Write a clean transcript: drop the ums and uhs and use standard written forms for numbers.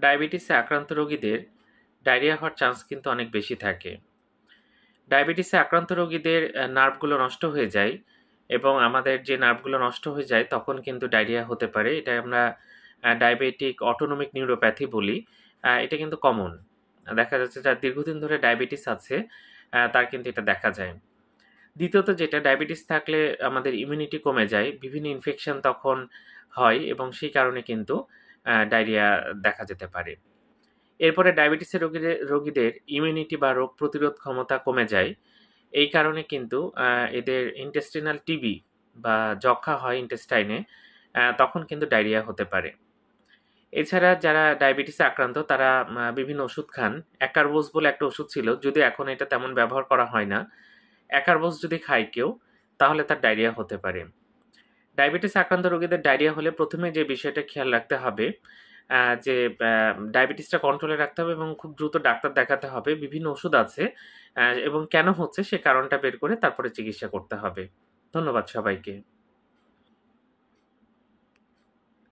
ডায়াবেটিসে আক্রান্ত রোগীদের ডায়রিয়া হওয়ার চান্স কিন্তু অনেক বেশি থাকে। ডায়াবেটিসে আক্রান্ত রোগীদের নার্ভগুলো নষ্ট হয়ে যায় এবং আমাদের যে নার্ভগুলো নষ্ট হয়ে যায় তখন কিন্তু ডায়রিয়া হতে পারে। এটা আমরা ডায়াবেটিক অটোনমিক নিউরোপ্যাথি বলি। এটা কিন্তু কমন। দেখা যাচ্ছে যার দীর্ঘদিন ধরে ডায়াবেটিস আছে তার কিন্তু এটা দেখা যায়। দ্বিতীয়ত যেটা ডায়াবেটিস থাকলে আমাদের ইমিউনিটি কমে যায়। বিভিন্ন ইনফেকশন তখন হয় এবং সেই কারণে কিন্তু ডায়রিয়া দেখা যেতে পারে। এরপরে ডায়াবেটিসের রোগীদের ইমিউনিটি বা রোগ প্রতিরোধ ক্ষমতা কমে যায়। এই কারণে কিন্তু এদের ইন্টেস্টিনাল টিবি বা যক্ষ্মা হয় ইন্টেস্টাইনে, তখন কিন্তু ডায়রিয়া হতে পারে। এছাড়া যারা ডায়াবেটিসে আক্রান্ত তারা বিভিন্ন ওষুধ খান। অ্যাকারবোস বলে একটা ওষুধ ছিল, যদিও এখন এটা তেমন ব্যবহার করা হয় না। অ্যাকারবোস যদি খায় কেউ তাহলে তার ডায়রিয়া হতে পারে। ডায়াবেটিস আক্রান্ত রোগীদের ডায়রিয়া হলে প্রথমে যে বিষয়টা খেয়াল রাখতে হবে যে ডায়াবেটিসটা কন্ট্রোলে রাখতে হবে এবং খুব দ্রুত ডাক্তার দেখাতে হবে। বিভিন্ন ওষুধ আছে এবং কেন হচ্ছে সে কারণটা বের করে তারপরে চিকিৎসা করতে হবে। ধন্যবাদ সবাইকে।